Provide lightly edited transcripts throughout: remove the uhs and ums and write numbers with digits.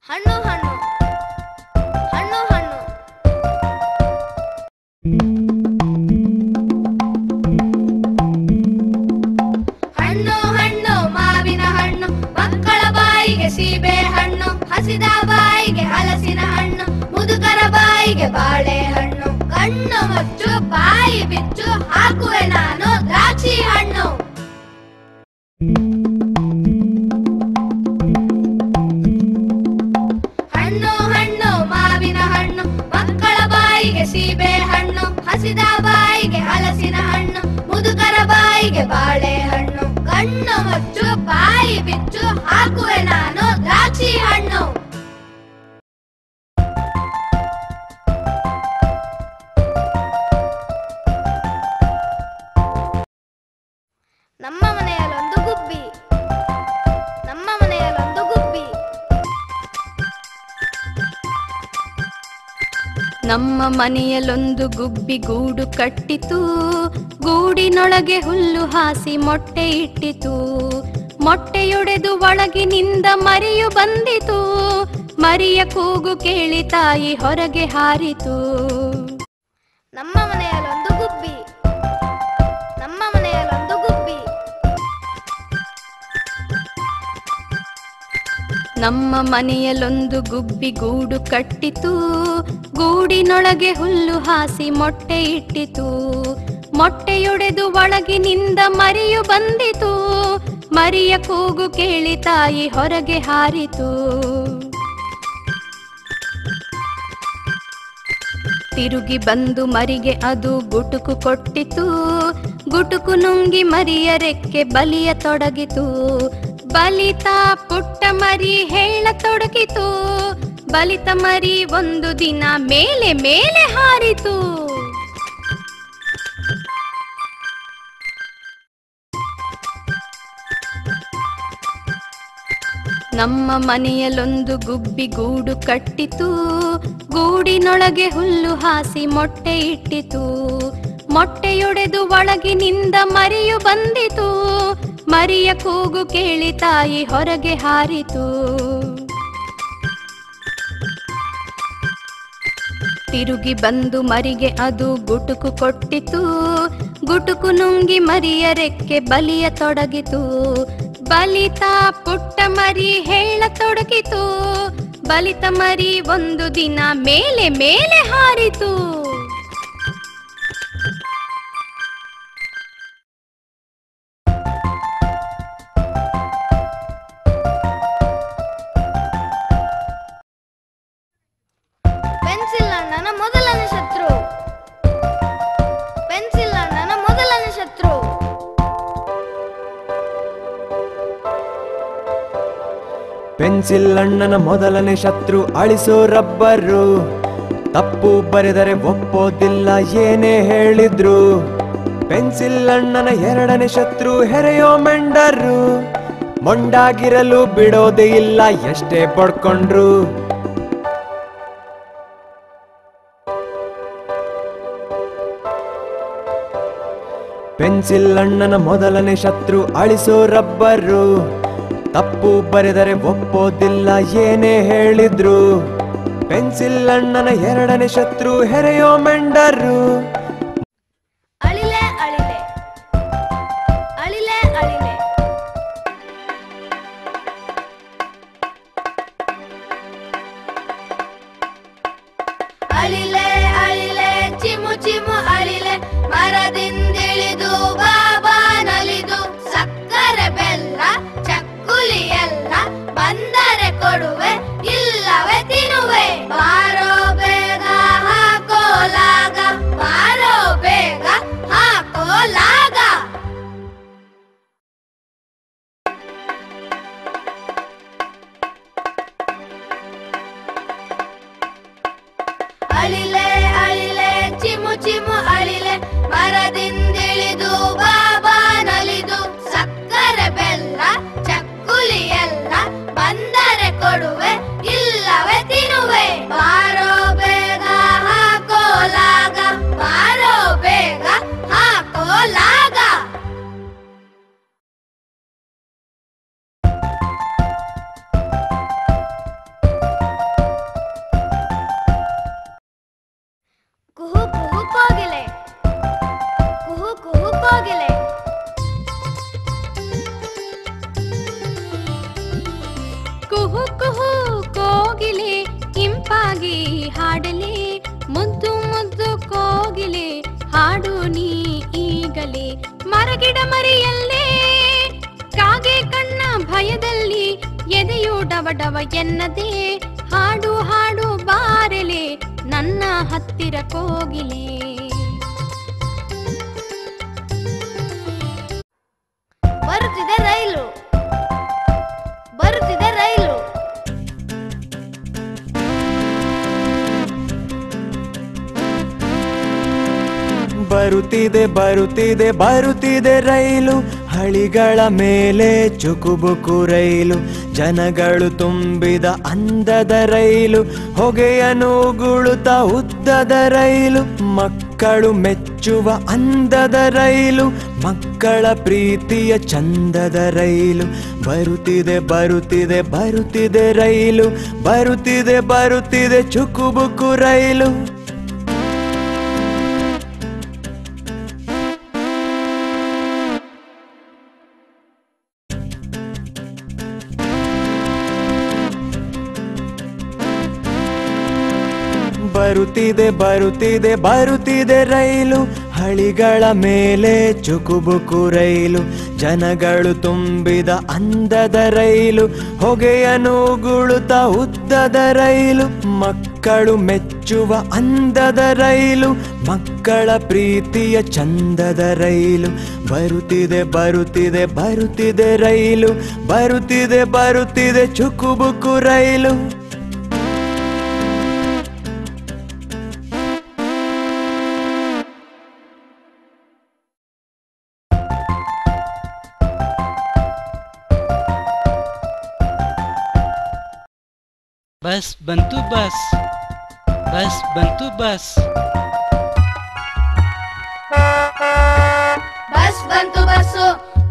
ಹಣ್ಣು ಹಣ್ಣು ಹಣ್ಣು ಹಣ್ಣು ಹಣ್ಣು ಹಣ್ಣು ಮಾವಿನ ಹಣ್ಣು, ಮಕ್ಕಳ ಬಾಯಿಗೆ ಸೀಬೆ ಹಣ್ಣು, ಹಸಿದ ಬಾಯಿಗೆ ಹಲಸಿನ ಹಣ್ಣು, ಮುದುಕರ ಬಾಯಿಗೆ ಬಾಳೆ ಹಣ್ಣು. ಕಣ್ಣು ಮುಚ್ಚು ಬಾಯಿ ಬಿಚ್ಚು ಹಾಕುವೆ ನಾನು ದ್ರಾಕ್ಷಿ ಹಣ್ಣು. ಹಣ್ಣು ಹಣ್ಣು ಮಾವಿನ ಹಣ್ಣು, ಮಕ್ಕಳ ಬಾಯಿಗೆ ಸೀಬೆ ಹಣ್ಣು, ಹಸಿದ ಬಾಯಿಗೆ ಹಲಸಿನ ಹಣ್ಣು, ಮುದುಕರ ಬಾಯಿಗೆ ಬಾಳೆ ಹಣ್ಣು. ಕಣ್ಣು ಮುಚ್ಚು ಬಾಯಿ ಬಿಚ್ಚು ಹಾಕುವೆ ನಾನು ದ್ರಾಕ್ಷಿ ಹಣ್ಣು. ನಮ್ಮ ಮನೆಯಲ್ಲೊಂದು ಗುಬ್ಬಿ, ನಮ್ಮ ಮನೆಯಲ್ಲೊಂದು ಗುಬ್ಬಿ. ನಮ್ಮ ಮನೆಯಲ್ಲೊಂದು ಗುಬ್ಬಿ ಗೂಡು ಕಟ್ಟಿತು, ಗೂಡಿನೊಳಗೆ ಹುಲ್ಲು ಹಾಸಿ ಮೊಟ್ಟೆ ಇಟ್ಟಿತು. ಮೊಟ್ಟೆಯೊಡೆದು ಒಳಗಿನಿಂದ ಮರಿಯು ಬಂದಿತು, ಮರಿಯ ಕೂಗು ಕೇಳಿ ತಾಯಿ ಹೊರಗೆ ಹಾರಿತು. ನಮ್ಮ ಮನೆಯಲ್ಲೊಂದು ಗುಬ್ಬಿ, ನಮ್ಮ ಮನೆಯಲ್ಲೊಂದು ಗುಬ್ಬಿ. ನಮ್ಮ ಮನೆಯಲ್ಲೊಂದು ಗುಬ್ಬಿ ಗೂಡು ಕಟ್ಟಿತು, ಗೂಡಿನೊಳಗೆ ಹುಲ್ಲು ಹಾಸಿ ಮೊಟ್ಟೆ ಇಟ್ಟಿತು. ಮೊಟ್ಟೆಯೊಡೆದು ಒಳಗಿನಿಂದ ಮರಿಯು ಬಂದಿತು, ಮರಿಯ ಕೂಗು ಕೇಳಿ ತಾಯಿ ಹೊರಗೆ ಹಾರಿತು. ತಿರುಗಿ ಬಂದು ಮರಿಗೆ ಅದು ಗುಟುಕು ಕೊಟ್ಟಿತು, ಗುಟುಕು ನುಂಗಿ ಮರಿಯ ರೆಕ್ಕೆ ಬಲಿಯ ತೊಡಗಿತು. ಬಲಿತ ಪುಟ್ಟ ಮರಿ ಹೇಳತೊಡಗಿತು, ಬಲಿತ ಮರಿ ಒಂದು ದಿನ ಮೇಲೆ ಮೇಲೆ ಹಾರಿತು. ನಮ್ಮ ಮನೆಯಲ್ಲೊಂದು ಗುಬ್ಬಿ ಗೂಡು ಕಟ್ಟಿತು, ಗೂಡಿನೊಳಗೆ ಹುಲ್ಲು ಹಾಸಿ ಮೊಟ್ಟೆ ಇಟ್ಟಿತು. ಮೊಟ್ಟೆಯೊಡೆದು ಒಳಗಿನಿಂದ ಮರಿಯು ಬಂದಿತು, ಮರಿಯ ಕೂಗು ಕೇಳಿ ತಾಯಿ ಹೊರಗೆ ಹಾರಿತು. ತಿರುಗಿ ಬಂದು ಮರಿಗೆ ಅದು ಗುಟುಕು ಕೊಟ್ಟಿತು, ಗುಟುಕು ನುಂಗಿ ಮರಿಯ ರೆಕ್ಕೆ ಬಲಿಯ ತೊಡಗಿತು. ಬಲಿತ ಪುಟ್ಟ ಮರಿ ಹೇಳತೊಡಗಿತು, ಬಲಿತ ಮರಿ ಒಂದು ದಿನ ಮೇಲೆ ಮೇಲೆ ಹಾರಿತು. ಪೆನ್ಸಿಲ್ ಅಣ್ಣನ ಮೊದಲನೇ ಶತ್ರು, ಪೆನ್ಸಿಲ್ ಅಣ್ಣನ ಮೊದಲನೇ ಶತ್ರು. ಪೆನ್ಸಿಲ್ ಅಣ್ಣನ ಮೊದಲನೇ ಶತ್ರು ಅಳಿಸೋ ರಬ್ಬರು. ತಪ್ಪು ಬರೆದರೆ ಒಪ್ಪೋದಿಲ್ಲ ಏನೇ ಹೇಳಿದ್ರು. ಪೆನ್ಸಿಲ್ ಅಣ್ಣನ ಎರಡನೇ ಶತ್ರು ಹೆರೆಯೋ ಮೆಂಡರು. ಮೊಂಡಾಗಿರಲು ಬಿಡೋದೇ ಇಲ್ಲ ಎಷ್ಟೇ ಪಡ್ಕೊಂಡ್ರು. ಪೆನ್ಸಿಲ್ ಅಣ್ಣನ ಮೊದಲನೇ ಶತ್ರು ಅಳಿಸೋ ರಬ್ಬರು. ತಪ್ಪು ಬರೆದರೆ ಒಪ್ಪೋದಿಲ್ಲ ಏನೇ ಹೇಳಿದ್ರು. ಪೆನ್ಸಿಲ್ ಅಣ್ಣನ ಎರಡನೇ ಶತ್ರು ಹೆರೆಯೋ ಮೆಂಡರು. ಅಳಿಲೆ ಅಳಿಲೆ ಅಳಿಲೆ ಅಳಿಲೆ. ಅಳಿಲೆ ಅಳಿಲೆ ಚಿಮು ಚಿಮು ಅಳಿಲೆ, ಮರದಿಂದಿಳಿದು ಬಾಬಾ ನಲಿದು. ಸಕ್ಕರೆ ಬೆಲ್ಲ ಚಕ್ಕುಲಿ ಎಲ್ಲ ಬಂದರೆ ಕೊಡುವೆ, ಇಲ್ಲವೇ ತಿನ್ನುವೆ. ಬಾರೋ ಬೇಗ ಹಾಕೋ ಲಾಗ, ಬಾರೋ ಬೇಗ ಹಾಕೋ ಲಾಗ. ಅಳಿಲೆ ಅಳಿಲೆ ಚಿಮು ಚಿಮು ಅಳಿಲೆ, ಮರದಿಂದಿಳಿದು ಬಾಬಾ ನಲಿದು. ಸಕ್ಕರೆ ಬೆಲ್ಲ ಚಕ್ಕುಲಿ ಎಲ್ಲ ಬಂದರೆ ಕೊಡುವೆ, ಇಲ್ಲವೇ ತಿನ್ನುವೆ. ಬಾರೋ ಬೇಗ ಹಾಕೋ ಲಾಗ, ಬಾರೋ ಬೇಗ ಹಾಕೋ ಲಾಗ. ಕುಹು ಕುಹು ಕೋಗಿಲೆ ಇಂಪಾಗಿ ಹಾಡಲೆ, ಮುದ್ದು ಮುದ್ದು ಕೋಗಿಲೆ ಹಾಡು ನೀ ಈಗಲೇ. ಮರಗಿಡ ಮರಿಯಲ್ಲೇ ಕಾಗೆ ಕಣ್ಣ ಭಯದಲ್ಲಿ ಎದೆಯು ಡವ ಡವ ಎನ್ನದೆ, ಹಾಡು ಹಾಡು ಬಾರೆಲೆ ನನ್ನ ಹತ್ತಿರ ಕೋಗಿಲೆ. ಬರುತ್ತಿದೆ ರೈಲು, ಬರುತ್ತಿದೆ ರೈಲು. ಬರುತ್ತಿದೆ ಬರುತ್ತಿದೆ ಬರುತ್ತಿದೆ ರೈಲು, ಹಳಿಗಳ ಮೇಲೆ ಚುಕುಬುಕು ರೈಲು. ಜನಗಳು ತುಂಬಿದ ಅಂದದ ರೈಲು, ಹೊಗೆಯನ್ನು ಉಗುಳುತ್ತ ಉದ್ದದ ರೈಲು. ಮಕ್ಕಳು ಮೆಚ್ಚುವ ಅಂದದ ರೈಲು, ಮಕ್ಕಳ ಪ್ರೀತಿಯ ಚಂದದ ರೈಲು. ಬರುತ್ತಿದೆ ಬರುತ್ತಿದೆ ಬರುತ್ತಿದೆ ರೈಲು, ಬರುತ್ತಿದೆ ಬರುತ್ತಿದೆ ಚುಕುಬುಕು ರೈಲು. ಬರುತ್ತಿದೆ ಬರುತ್ತಿದೆ ಬರುತ್ತಿದೆ ರೈಲು, ಹಳಿಗಳ ಮೇಲೆ ಚುಕುಬುಕು ರೈಲು. ಜನಗಳು ತುಂಬಿದ ಅಂದದ ರೈಲು, ಹೊಗೆಯನ್ನು ಉಗುಳುತ್ತ ಉದ್ದದ ರೈಲು. ಮಕ್ಕಳು ಮೆಚ್ಚುವ ಅಂದದ ರೈಲು, ಮಕ್ಕಳ ಪ್ರೀತಿಯ ಚಂದದ ರೈಲು. ಬರುತ್ತಿದೆ ಬರುತ್ತಿದೆ ಬರುತ್ತಿದೆ ರೈಲು, ಬರುತ್ತಿದೆ ಬರುತ್ತಿದೆ ಚುಕುಬುಕು ರೈಲು. बस बंतु बस, बस बंतु बस. ಬಸ್ ಬಂತು ಬಸ್ಸು,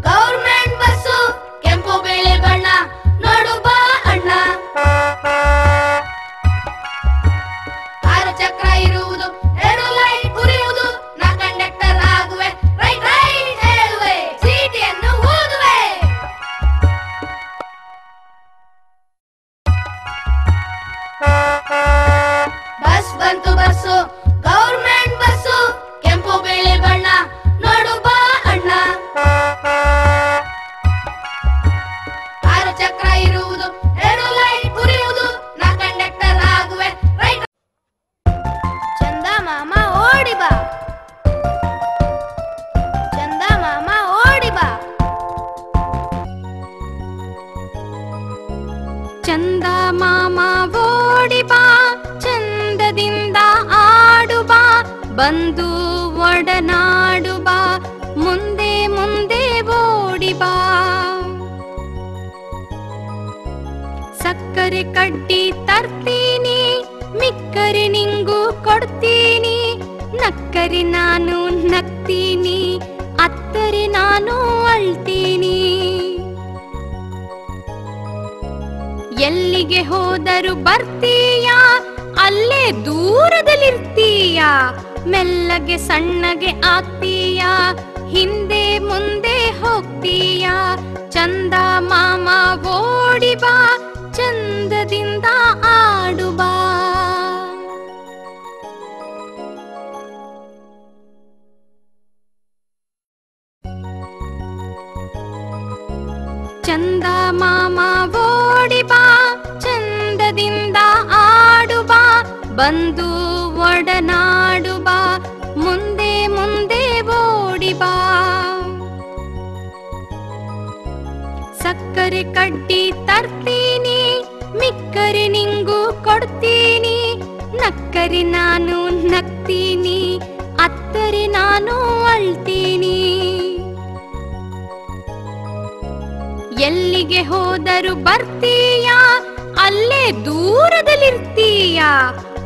ಗೌರ್ಮೆಂಟ್ ಬಸ್ಸು, ಕೆಂಪು ಬಿಳಿ ಬಣ್ಣ ನೋಡು ಬಾ ಅಣ್ಣ. 6 ಚಕ್ರ ಇರುವುದು, 2 ಲೈಟ್ ಉರಿಯುವುದು, ನಾ ಕಂಡಕ್ಟರ್ ಆಗುವೆ, ರೈಟ್ ರೈಟ್ ಹೇಳುವೆ, ಚೀಟಿಯನ್ನು ಓದುವೆ. ಬಸ್ ಬಂತು ಬಸ್ಸು, ಗೌರ್ಮೆಂಟ್ ಬಸ್ಸು, ಕೆಂಪು ಬಿಳಿ ಬಣ್ಣ ನೋಡು ಬಾ ಅಣ್ಣ. 6 ಚಕ್ರ ಇರುವುದು, 2 ಲೈಟ್ ಉರಿಯುವುದು, ನಾ ಕಂಡಕ್ಟರ್ ಆಗುವೆ, ರೈಟ್. ಚಂದ ಮಾಮ ಓಡಿ ಬಾ, ಚಂದ ಮಾಮ ಓಡಿ ಬಾ. ಚಂದ ಮಾಮ ಓಡಿ ಬಾ, ಚಂದದಿಂದ ಆಡು ಬಾ, ಬಂದು ಒಡನಾಡು ಬಾ, ಮುಂದೆ ಮುಂದೆ ಓಡಿ ಬಾ. ಸಕ್ಕರೆ ಕಡ್ಡಿ ತರ್ತೀನಿ, ಮಿಕ್ಕರೆ ನಿಂಗೂ ಕೊಡ್ತೀನಿ. ನಕ್ಕರೆ ನಾನು ನಗ್ತೀನಿ, ಅತ್ತರೆ ನಾನು ಅಳ್ತೀನಿ. ಎಲ್ಲಿಗೆ ಹೋದರೂ ಬರ್ತೀಯ, ಅಲ್ಲೇ ದೂರದಲ್ಲಿರ್ತೀಯ. ಮೆಲ್ಲಗೆ ಸಣ್ಣಗೆ ಆಗ್ತೀಯ, ಹಿಂದೆ ಮುಂದೆ ಹೋಗ್ತೀಯ. ಚಂದ ಮಾಮ ಓಡಿ ಬಾ, ಚಂದದಿಂದ ಆಡು ಬಾ. ಚಂದ ಮಾಮ ಓಡಿ ಬಾ, ಚಂದದಿಂದ ಆಡು ಬಾ, ಬಂದು ಒಡನಾಡು ಬಾ, ಮುಂದೆ ಮುಂದೆ ಓಡಿ ಬಾ. ಸಕ್ಕರೆ ಕಡ್ಡಿ ತರ್ತೀನಿ, ಮಿಕ್ಕರೆ ನಿಂಗೂ ಕೊಡ್ತೀನಿ. ನಕ್ಕರೆ ನಾನು ನಗ್ತೀನಿ, ಅತ್ತರೆ ನಾನು ಅಳ್ತೀನಿ. ಎಲ್ಲಿಗೆ ಹೋದರೂ ಬರ್ತೀಯ, ಅಲ್ಲೇ ದೂರದಲ್ಲಿರ್ತೀಯ.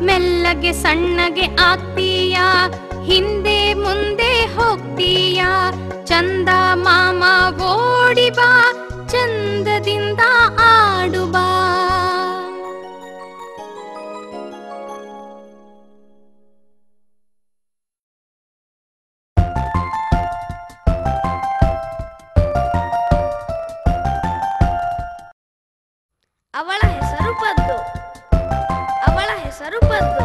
ಮೆಲ್ಲಗೆ ಸಣ್ಣಗೆ ಆಗ್ತೀಯ, ಹಿಂದೆ ಮುಂದೆ ಹೋಗ್ತೀಯ. ಚಂದ ಮಾಮ ಓಡಿ ಬಾ, ಚಂದದಿಂದ ಆಡು ಬಾ. ಅವಳ ಹೆಸರು ಪದ್ದು. ಅವಳ ಹೆಸರು ಪದ್ದು.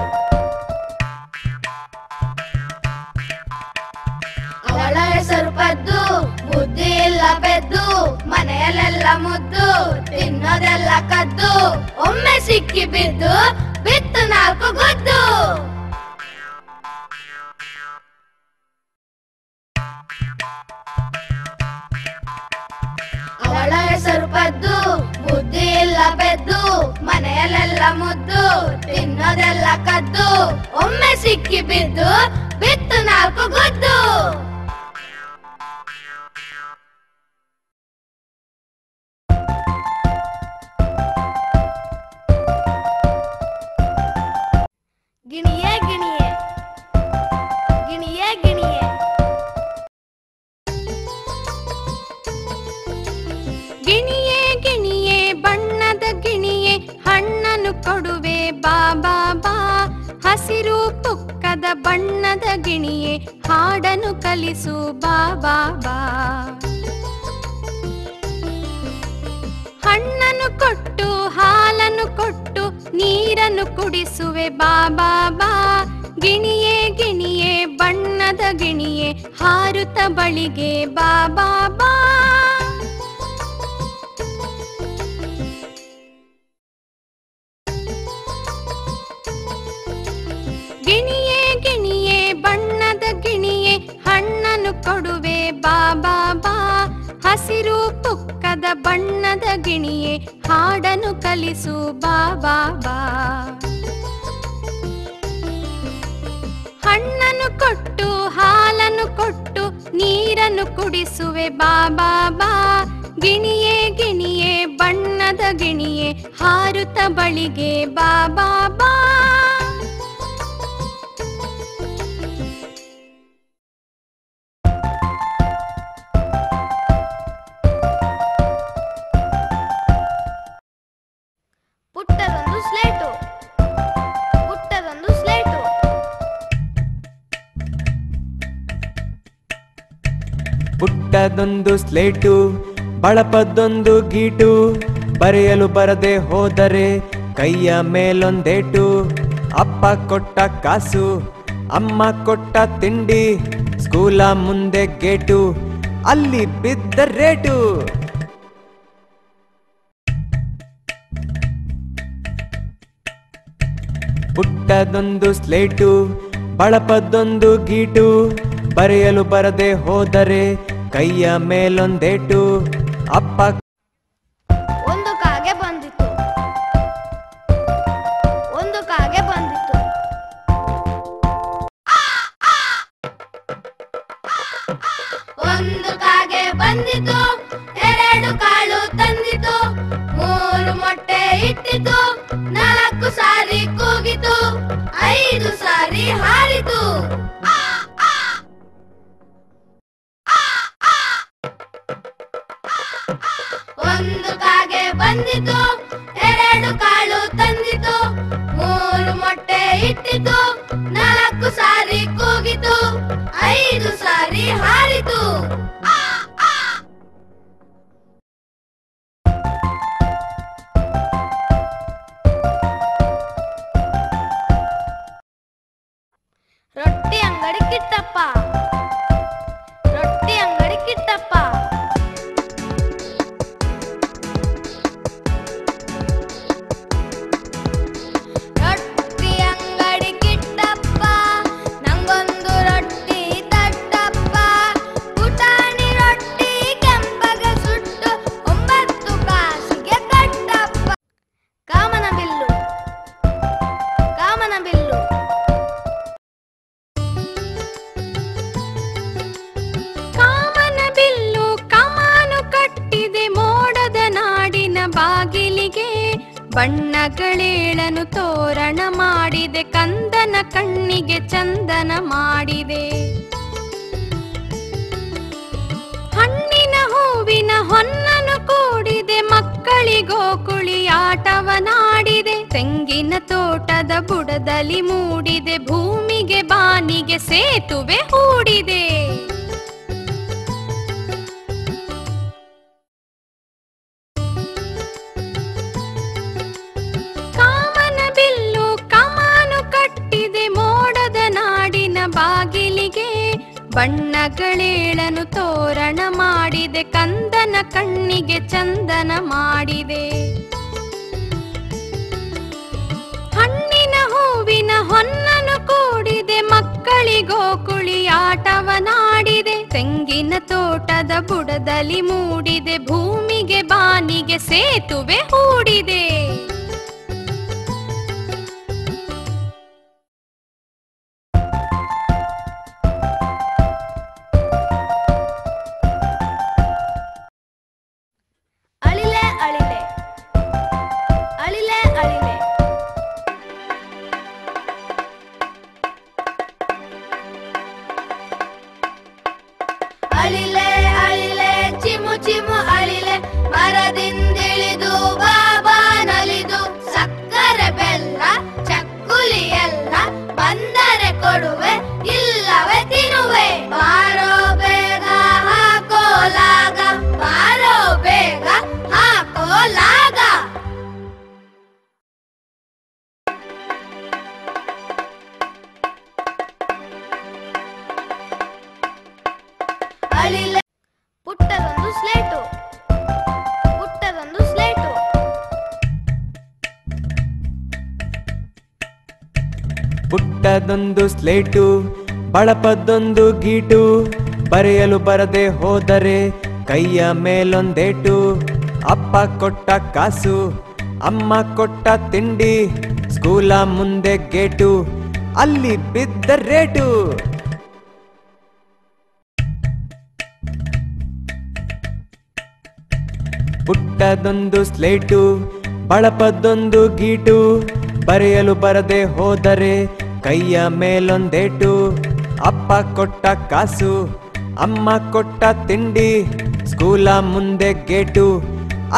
ಅವಳ ಹೆಸರು ಪದ್ದು. ಬುದ್ಧಿ ಇಲ್ಲ ಬೆದ್ದು, ಮನೆಯಲ್ಲೆಲ್ಲ ಮುದ್ದು, ತಿನ್ನೋದೆಲ್ಲ ಕದ್ದು, ಒಮ್ಮೆ ಸಿಕ್ಕಿ ಬಿದ್ದು ಬಿತ್ತು 4 ಗೊದ್ದು. ಅವಳ ಹೆಸರು ಪದ್ದು. ಬುದ್ಧಿ ಇಲ್ಲ ಬೆದ್ದು, ಮನೆಯಲ್ಲೆಲ್ಲ ಮುದ್ದು, ತಿನ್ನೋದೆಲ್ಲ ಕದ್ದು, ಒಮ್ಮೆ ಸಿಕ್ಕಿ ಬಿದ್ದು ಬಿತ್ತು 4 ಗೊದ್ದು. ಗಿಣಿಯೇ ಗಿಣಿಯೇ ಗಿಣಿಯೇ ಗಿಣಿಯೇ. ಗಿಣಿಯೇ ಗಿಣಿಯೇ ಬಣ್ಣದ ಗಿಣಿಯೇ, ಹಣ್ಣನ್ನು ಕೊಡುವೆ ಬಾ ಬಾ ಬಾ. ಹಸಿರು ಪುಕ್ಕದ ಬಣ್ಣದ ಗಿಣಿಯೇ, ಹಾಡನ್ನು ಕಲಿಸು ಬಾ ಬಾ ಬಾ. ಹಣ್ಣನ್ನು ಕೊಟ್ಟು ಹಾಲನ್ನು ಕೊಟ್ಟು ನೀರನ್ನು ಕುಡಿಸುವೆ ಬಾ ಬಾ ಬಾ. ಗಿಣಿಯೇ ಗಿಣಿಯೇ ಬಣ್ಣದ ಗಿಣಿಯೇ, ಹಾರುತ್ತ ಬಳಿಗೆ ಬಾ ಬಾ ಬಾ. ಗಿಣಿಯೇ ಗಿಣಿಯೇ ಬಣ್ಣದ ಗಿಣಿಯೇ, ಹಣ್ಣನ್ನು ಕೊಡುವೆ ಬಾ ಬಾ ಬಾ. ಹಸಿರು ಪುಕ್ಕದ ಬಣ್ಣದ ಗಿಣಿಯೇ, ಹಾಡನ್ನು ಕಲಿಸು ಬಾ ಬಾ ಬಾ. ಹಣ್ಣನ್ನು ಕೊಟ್ಟು ಹಾಲನ್ನು ಕೊಟ್ಟು ನೀರನ್ನು ಕುಡಿಸುವೆ ಬಾ ಬಾ ಬಾ. ಗಿಣಿಯೇ ಗಿಣಿಯೇ ಬಣ್ಣದ ಗಿಣಿಯೇ, ಹಾರುತ್ತ ಬಳಿಗೆ ಬಾ ಬಾ ಬಾ. ಪುಟ್ಟದೊಂದು ಸ್ಲೇಟು. ಪುಟ್ಟದೊಂದು ಸ್ಲೇಟು. ಪುಟ್ಟದೊಂದು ಸ್ಲೇಟು, ಬಳಪದೊಂದು ಗೀಟು, ಬರೆಯಲು ಬರದೆ ಹೋದರೆ ಕೈಯ ಮೇಲೊಂದೇಟು. ಅಪ್ಪ ಕೊಟ್ಟ ಕಾಸು, ಅಮ್ಮ ಕೊಟ್ಟ ತಿಂಡಿ, ಸ್ಕೂಲ ಮುಂದೆ ಗೇಟು, ಅಲ್ಲಿ ಬಿದ್ದ ರೇಟು. ಪುಟ್ಟದೊಂದು ಸ್ಲೇಟು, ಬಳಪದೊಂದು ಗೀಟು, ಬರೆಯಲು ಬರದೆ ಹೋದರೆ ಕೈಯ ಮೇಲೊಂದೇಟು. ಅಪ್ಪ ಒಂದು ಕಾಗೆ ಬಂದಿತು. ಒಂದು ಕಾಗೆ ಬಂದಿತು. ಒಂದು ಕಾಗೆ ಬಂದಿತು, 2 ಕಾಳು ತಂದಿತು, 3 ಮೊಟ್ಟೆ ಇಟ್ಟಿತು, 4 ಸಾರಿ ಕೂಗಿತು, 5 ಸಾರಿ ಹಾರಿತು. ಒಂದು ಕಾಗೆ ಬಂದಿತು, 2 ಕಾಳು ತಂದಿತು, 3 ಮೊಟ್ಟೆ ಇಟ್ಟಿತು, 4 ಸಾರಿ ಕೂಗಿತು, 5 ಸಾರಿ ಹಾರಿತು. ರೊಟ್ಟಿ ಅಂಗಡಿ ಕಿಟ್ಟಪ್ಪ. ರೊಟ್ಟಿ ಅಂಗಡಿ ಕಿಟ್ಟಪ್ಪ. ರೊಟ್ಟಿ ಅಂಗಡಿ ಕಿಟ್ಟಪ್ಪ, ನಂಗೊಂದು ರೊಟ್ಟಿ ತಟ್ಟಪ್ಪ. ಪುಟಾಣಿ ರೊಟ್ಟಿ ಕೆಂಪಗೆ ಸುಟ್ಟು 9 ಕಾಸಿಗೆ ಕಟ್ಟಪ್ಪ. ಕಾಮನ ಬಿಲ್ಲು. ಕಾಮನ ಬಿಲ್ಲು. ಕಾಮನ ಬಿಲ್ಲು ಕಮಾನು ಕಟ್ಟಿದೆ ಮೋಡದ ನಾಡಿನ ಬಾಗಿಲಿಗೆ. ಬಣ್ಣಗಳೇಳನು ತೋರಣ ಮಾಡಿದೆ, ಕಂದನ ಕಣ್ಣಿಗೆ ಚಂದನ ಮಾಡಿದೆ. ಹಣ್ಣಿನ ಹೂವಿನ ಹೊನ್ನನು ಕೂಡಿದೆ, ಮಕ್ಕಳಿಗೋಕುಳಿ ಆಟವನಾಡಿದೆ. ತೆಂಗಿನ ತೋಟದ ಬುಡದಲ್ಲಿ ಮೂಡಿದೆ, ಭೂಮಿಗೆ ಬಾನಿಗೆ ಸೇತುವೆ ಹೂಡಿದೆ. ಬಣ್ಣಗಳೇಳನು ತೋರಣ ಮಾಡಿದೆ, ಕಂದನ ಕಣ್ಣಿಗೆ ಚಂದನ ಮಾಡಿದೆ. ಹಣ್ಣಿನ ಹೂವಿನ ಹೊನ್ನನು ಕೂಡಿದೆ, ಮಕ್ಕಳಿಗೋ ಕುಳಿಯಾಟವನಾಡಿದೆ. ತೆಂಗಿನ ತೋಟದ ಬುಡದಲ್ಲಿ ಮೂಡಿದೆ, ಭೂಮಿಗೆ ಬಾನಿಗೆ ಸೇತುವೆ ಹೂಡಿದೆ. ಅಳಿಲೆ ಅಳಿಲೆ ಅಳಿಲೆ ಅಳಿಲೆ ಅಳಿಲೆ ಅಳಿಲೆ ಚಿಮು ಚಿಮು ಅಳಿಲೆ, ಮರದಿಂದಿಳಿದು ಬಾಬಾ ನಲಿದು, ಸಕ್ಕರೆ ಬೆಲ್ಲ ಚಕ್ಕುಲಿ ಎಲ್ಲ ಬಂದರೆ ಕೊಡುವೆ, ಇಲ್ಲವೇ ತಿನ್ನುವೆ. ಬಾರೋ ಬೇಗ ಹಾಕೋ ಲಾಗ, ಬಾರೋ ಬೇಗ ಹಾಕೋ ಲಾಗ. ಅಳಿಲೆ ಪುಟ್ಟದೊಂದು ಸ್ಲೇಟು, ಪುಟ್ಟದೊಂದು ಸ್ಲೇಟು. ಪುಟ್ಟದೊಂದು ಸ್ಲೇಟು, ಬಳಪದೊಂದು ಗೀಟು, ಬರೆಯಲು ಬರದೆ ಹೋದರೆ ಕೈಯ ಮೇಲೊಂದೇಟು. ಅಪ್ಪ ಕೊಟ್ಟ ಕಾಸು, ಅಮ್ಮ ಕೊಟ್ಟ ತಿಂಡಿ, ಸ್ಕೂಲ ಮುಂದೆ ಗೇಟು, ಅಲ್ಲಿ ಬಿದ್ದ ರೇಟು. ಪುಟ್ಟದೊಂದು ಸ್ಲೇಟು, ಬಳಪದೊಂದು ಗೀಟು, ಬರೆಯಲು ಬರದೆ ಹೋದರೆ ಕೈಯ ಮೇಲೊಂದೇಟು. ಅಪ್ಪ ಕೊಟ್ಟ ಕಾಸು, ಅಮ್ಮ ಕೊಟ್ಟ ತಿಂಡಿ, ಸ್ಕೂಲ ಮುಂದೆ ಗೇಟು,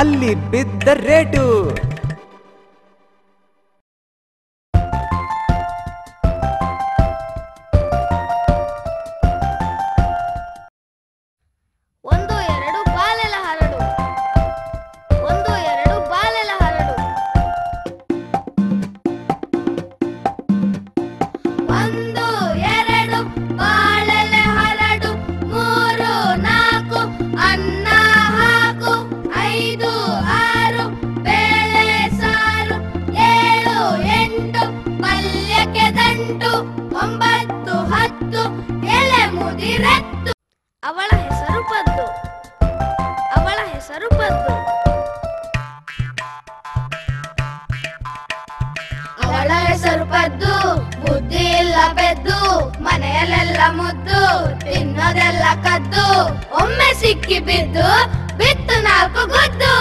ಅಲ್ಲಿ ಬಿದ್ದ ರೇಟು. ಒಂದು ಎರಡು ಬಾಲೆಲ ಹರಡು, ಒಂದು ಎರಡು ಬಾಲೆಲ ಹರಡು. ಒಂದು ಎರಡು ಬಾಳೆಲೆ ಹರಡು, ಮೂರು ನಾಲ್ಕು ಅನ್ನ ಹಾಕು, ಐದು ಆರು ಬೇಳೆ ಸಾರು, ಏಳು ಎಂಟು ಪಲ್ಯಕ್ಕೆ ದಂಟು, ಒಂಬತ್ತು ಹತ್ತು ಎಲೆ ಮುದಿರೆತ್ತು. ಅವಳ ಹೆಸರು ಪದ್ದು, ಅವಳ ಹೆಸರು ಪದ್ದು. ಅವಳ ಹೆಸರು ಪದ್ದು, ಬುದ್ಧಿ ಇಲ್ಲ ಬೆದ್ದು, ಮನೆಯಲ್ಲೆಲ್ಲ ಮುದ್ದು, ತಿನ್ನೋದೆಲ್ಲ ಕದ್ದು, ಒಮ್ಮೆ ಸಿಕ್ಕಿ ಬಿದ್ದು ಬಿತ್ತು ನಾಲ್ಕು ಗುದ್ದು.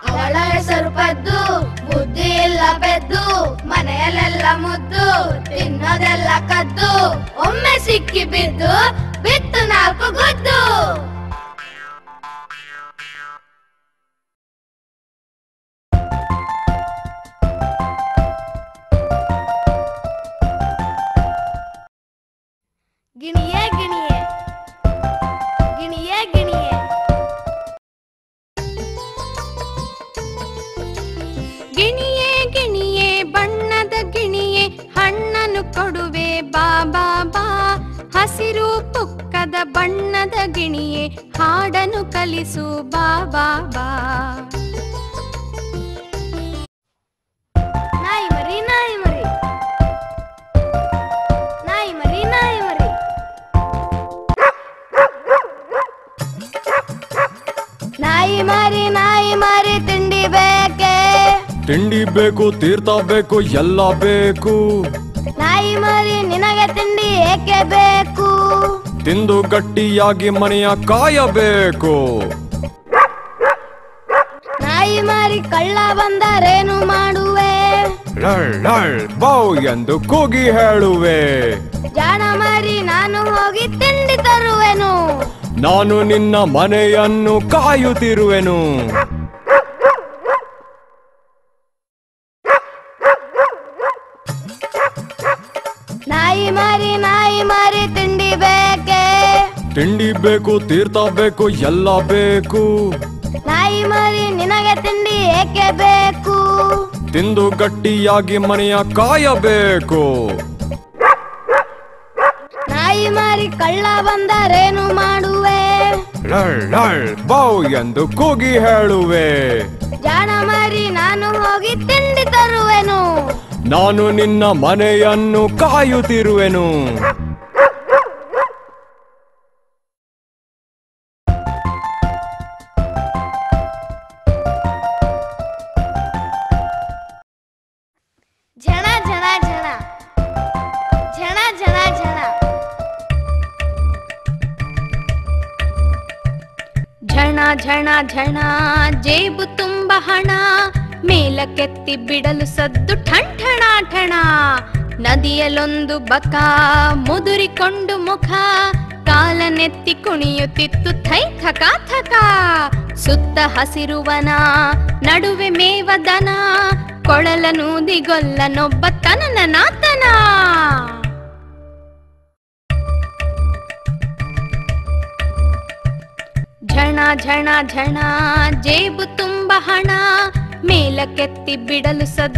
ಅವಳ ಹೆಸರು ಪದ್ದು, ಬುದ್ಧಿ ಇಲ್ಲ ಬೆದ್ದು, ಮನೆಯಲ್ಲೆಲ್ಲ ಮುದ್ದು, ತಿನ್ನೋದೆಲ್ಲ ಕದ್ದು, ಒಮ್ಮೆ ಸಿಕ್ಕಿ ಬಿದ್ದು ಬಿತ್ತು ನಾಲ್ಕು ಗುದ್ದು. ಗಿಣಿಯೇ ಗಿಣಿಯೇ ಗಿಣಿಯೇ ಗಿಣಿಯೇ ಗಿಣಿಯೇ ಗಿಣಿಯೇ ಬಣ್ಣದ ಗಿಣಿಯೇ, ಹಣ್ಣನ್ನು ಕೊಡುವೆ ಬಾ ಬಾ ಬಾ. ಹಸಿರು ಪುಕ್ಕದ ಬಣ್ಣದ ಗಿಣಿಯೇ, ಹಾಡನ್ನು ಕಲಿಸು ಬಾ ಬಾ ಬಾ. ನಾಯಿ ಮರಿ ನಾಯಿ ಮರಿ ನಾಯಿ ಮರಿ ನಾಯಿ ಮರಿ. ನಾಯಿ ಮರಿ ತಿಂಡಿ ಬೇಕೆ, ತಿಂಡಿ ಬೇಕು, ತೀರ್ಥ ಬೇಕು, ಎಲ್ಲ ಬೇಕು. ನಾಯಿ ಮರಿ ನಿನಗೆ ತಿಂಡಿ ಏಕೆ ಬೇಕು? ತಿಂದು ಗಟ್ಟಿಯಾಗಿ ಮನೆಯ ಕಾಯಬೇಕು. ನಾಯಿ ಮರಿ ಕಳ್ಳ ಬಂದರೇನು ಮಾಡುವೆ? ಲಳ್ ಲಳ್ ಬೌ ಎಂದು ಕೂಗಿ ಹೇಳುವೆ. ಜಾಣ ಮರಿ ನಾನು ಹೋಗಿ ತಿಂಡಿ ತರುವೆನು. ನಾನು ನಿನ್ನ ಮನೆಯನ್ನು ಕಾಯುತ್ತಿರುವೆನು. ನಾಯಿ ಮರಿ ತಿಂಡಿ ಬೇಕೆ, ತಿಂಡಿ ಬೇಕು, ತೀರ್ಥ ಬೇಕು, ಎಲ್ಲ ಬೇಕು. ನಾಯಿ ಮರಿ ನಿನಗೆ ತಿಂಡಿ ಏಕೆ ಬೇಕು? ತಿಂದು ಗಟ್ಟಿಯಾಗಿ ಮನೆಯ ಕಾಯಬೇಕು. ನಾಯಿ ಮರಿ ಕಳ್ಳ ಬಂದರೇನು ಮಾಡುವೆ? ಲಳ್ ಲಳ್ ಬೌ ಎಂದು ಕೂಗಿ ಹೇಳುವೆ. ಜಾಣ ಮರಿ ನಾನು ಹೋಗಿ ತಿಂಡಿ ತರುವೆನು. ನಾನು ನಿನ್ನ ಮನೆಯನ್ನು ಕಾಯುತ್ತಿರುವೆನು. ಝಣ ಝಣ ಝಣ ಝಣ ಝಣ ಝಣ ಝಣ ಝಣ ಝಣ ಜೇಬು ತುಂಬ ಹಣ, ಮೇಲಕ್ಕೆತ್ತಿ ಬಿಡಲು ಸದ್ದು ಠಣ್ ಠಣ ಠಣ. ನದಿಯಲ್ಲೊಂದು ಬಕ ಮುದುರಿಕೊಂಡು ಮುಖ, ಕಾಲನೆತ್ತಿ ಕುಣಿಯುತ್ತಿತ್ತು ಥೈ ಥಕ ಥಕ. ಸುತ್ತ ಹಸಿರುವನ ನಡುವೆ ಮೇವದನ, ಕೊಳಲನೂದಿಗೊಲ್ಲನೊಬ್ಬ ತನನನಾತನ. ಝಣ ಝಣ ಝಣ ಜೇಬು ತುಂಬ ಹಣ, ಮೇಲಕ್ಕೆತ್ತಿ ಬಿಡಲು ಸದ್ದು